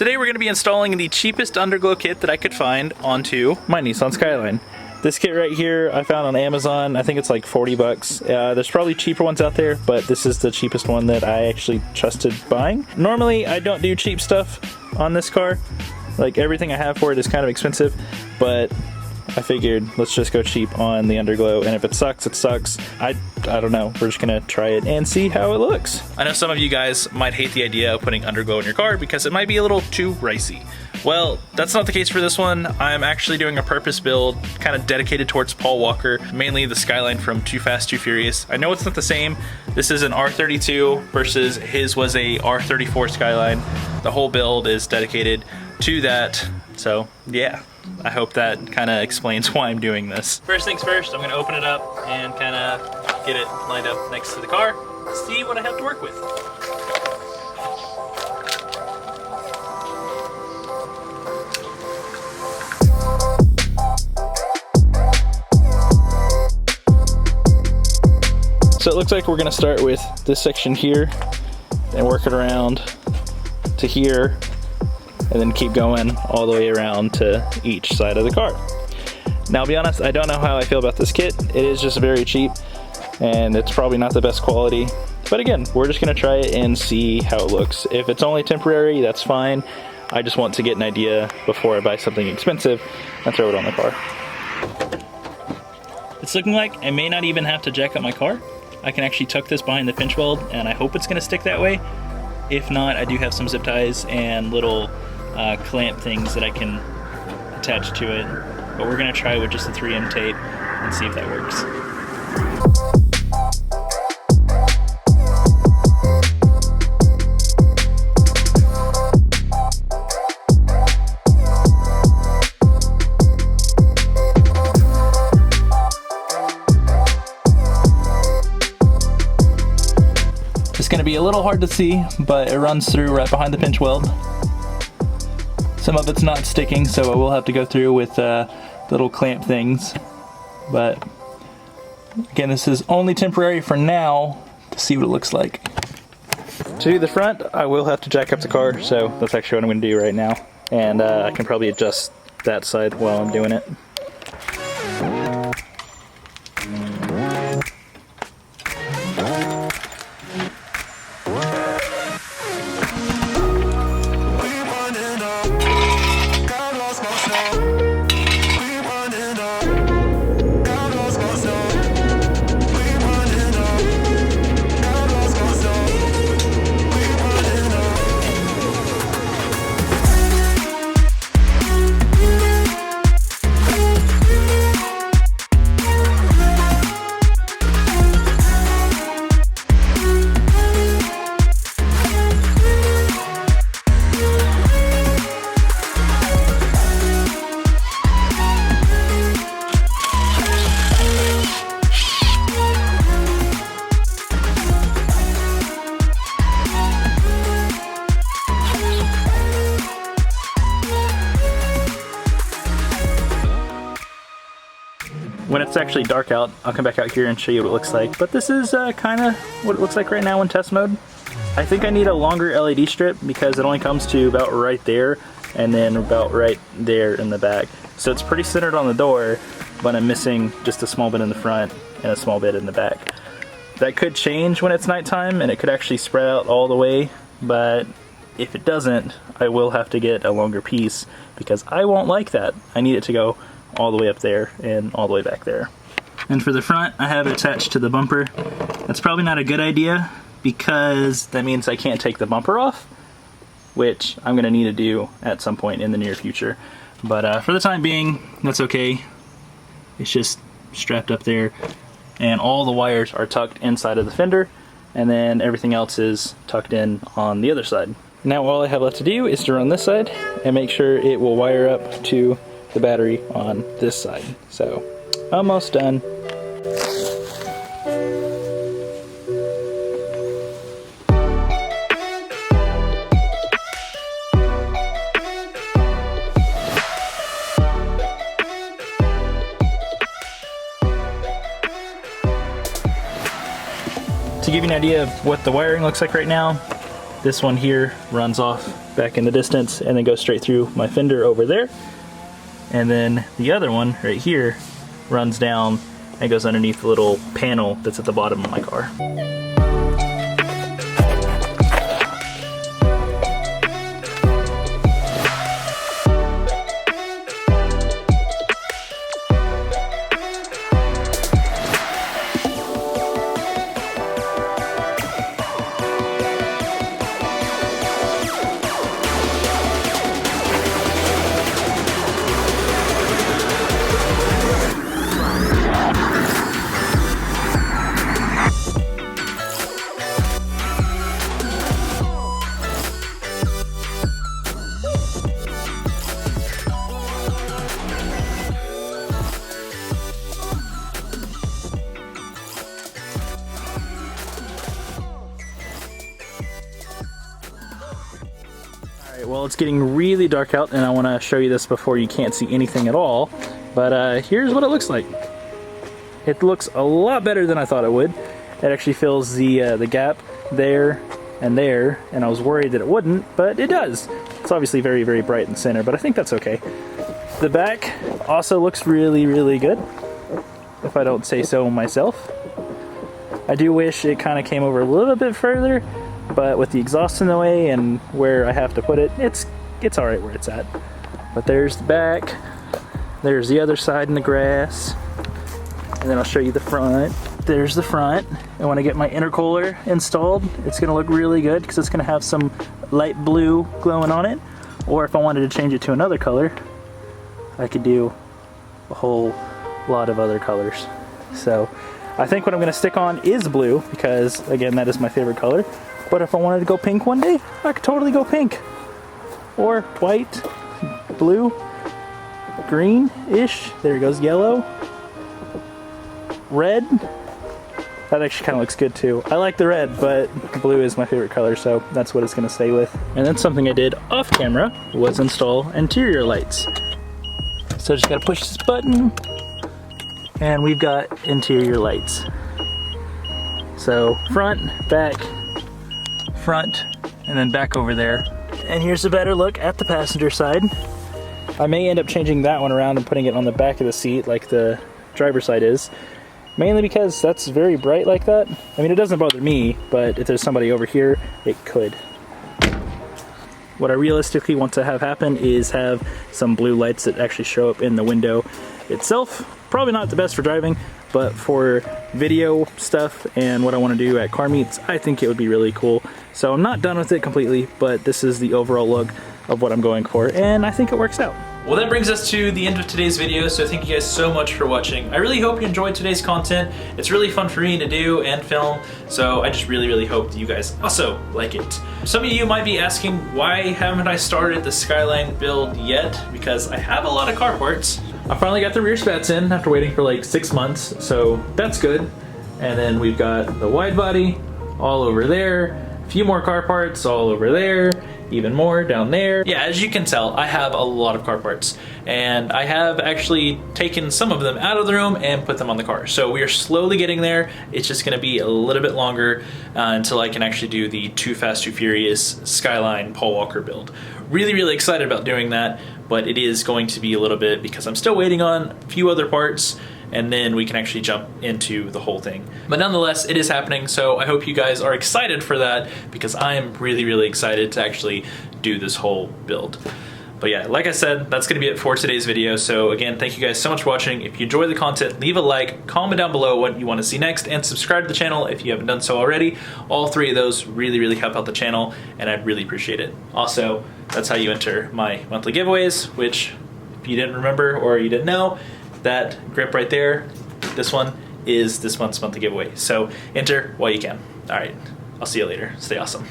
Today we're going to be installing the cheapest underglow kit that I could find onto my Nissan Skyline. This kit right here I found on Amazon. I think it's like 40 bucks. There's probably cheaper ones out there, but this is the cheapest one that I actually trusted buying. Normally I don't do cheap stuff on this car. Like everything I have for it is kind of expensive, but I figured let's just go cheap on the underglow, and if it sucks, it sucks. I don't know, we're just gonna try it and see how it looks. I know some of you guys might hate the idea of putting underglow in your car because it might be a little too ricey. Well, that's not the case for this one. I'm actually doing a purpose build kind of dedicated towards Paul Walker, mainly the Skyline from Too Fast, Too Furious. I know it's not the same. This is an R32 versus his was a R34 Skyline. The whole build is dedicated to that, so yeah. I hope that kind of explains why I'm doing this. First things first, I'm going to open it up and kind of get it lined up next to the car, see what I have to work with. So it looks like we're going to start with this section here and work it around to here, and then keep going all the way around to each side of the car. Now, I'll be honest, I don't know how I feel about this kit. It is just very cheap, and it's probably not the best quality. But again, we're just gonna try it and see how it looks. If it's only temporary, that's fine. I just want to get an idea before I buy something expensive and throw it on the car. It's looking like I may not even have to jack up my car. I can actually tuck this behind the pinch weld, and I hope it's gonna stick that way. If not, I do have some zip ties and little clamp things that I can attach to it, but we're gonna try with just the 3M tape and see if that works. It's gonna be a little hard to see, but it runs through right behind the pinch weld. Some of it's not sticking, so I will have to go through with little clamp things. But again, this is only temporary for now to see what it looks like. To do the front, I will have to jack up the car, so that's actually what I'm going to do right now. And I can probably adjust that side while I'm doing it. When it's actually dark out, I'll come back out here and show you what it looks like. But this is kind of what it looks like right now in test mode. I think I need a longer LED strip because it only comes to about right there and then about right there in the back. So it's pretty centered on the door, but I'm missing just a small bit in the front and a small bit in the back. That could change when it's nighttime and it could actually spread out all the way, but if it doesn't, I will have to get a longer piece because I won't like that. I need it to go all the way up there and all the way back there. And for the front, I have it attached to the bumper. That's probably not a good idea because that means I can't take the bumper off, which I'm gonna need to do at some point in the near future. But for the time being, that's okay. It's just strapped up there, and all the wires are tucked inside of the fender, and then everything else is tucked in on the other side. Now all I have left to do is to run this side and make sure it will wire up to the battery on this side. So almost done. To give you an idea of what the wiring looks like right now, This one here runs off back in the distance and then goes straight through my fender over there. And then the other one right here runs down and goes underneath the little panel that's at the bottom of my car. Well, it's getting really dark out and I want to show you this before you can't see anything at all, but here's what it looks like. It looks a lot better than I thought it would. It actually fills the gap there, and I was worried that it wouldn't, but it does. It's obviously very, very bright in the center, but I think that's okay. The back also looks really, really good, if I don't say so myself. I do wish it kind of came over a little bit further, but with the exhaust in the way and where I have to put it, it's alright where it's at. But there's the back, there's the other side in the grass, and then I'll show you the front. There's the front, and when I get my intercooler installed, it's going to look really good because it's going to have some light blue glowing on it. Or if I wanted to change it to another color, I could do a whole lot of other colors. So I think what I'm going to stick on is blue because, again, that is my favorite color. But if I wanted to go pink one day, I could totally go pink. Or white, blue, green-ish. There it goes, yellow. Red. That actually kind of looks good too. I like the red, but blue is my favorite color, so that's what it's going to stay with. And then something I did off camera was install interior lights. So I just got to push this button, and we've got interior lights. So front, back, front, and then back over there. And here's a better look at the passenger side. I may end up changing that one around and putting it on the back of the seat like the driver's side is. Mainly because that's very bright like that. I mean, it doesn't bother me, but if there's somebody over here, it could. What I realistically want to have happen is have some blue lights that actually show up in the window itself. Probably not the best for driving, but for video stuff and what I want to do at car meets, I think it would be really cool. So I'm not done with it completely, but this is the overall look of what I'm going for, and I think it works out. Well, that brings us to the end of today's video, so thank you guys so much for watching. I really hope you enjoyed today's content. It's really fun for me to do and film, so I just really, really hope that you guys also like it. Some of you might be asking, why haven't I started the Skyline build yet? Because I have a lot of car parts. I finally got the rear spats in after waiting for like 6 months, so that's good. And then we've got the wide body all over there, a few more car parts all over there, even more down there. Yeah, as you can tell, I have a lot of car parts, and I have actually taken some of them out of the room and put them on the car. So we are slowly getting there. It's just gonna be a little bit longer until I can actually do the Too Fast, Too Furious Skyline Paul Walker build. Really, really excited about doing that, but it is going to be a little bit because I'm still waiting on a few other parts, and then we can actually jump into the whole thing. But nonetheless, it is happening, so I hope you guys are excited for that because I am really, really excited to actually do this whole build. But yeah, like I said, that's gonna be it for today's video. So again, thank you guys so much for watching. If you enjoy the content, leave a like, comment down below what you wanna see next, and subscribe to the channel if you haven't done so already. All three of those really, really help out the channel, and I'd really appreciate it. Also, that's how you enter my monthly giveaways, which if you didn't remember or you didn't know, that grip right there, this one is this month's monthly giveaway. So enter while you can. All right, I'll see you later. Stay awesome.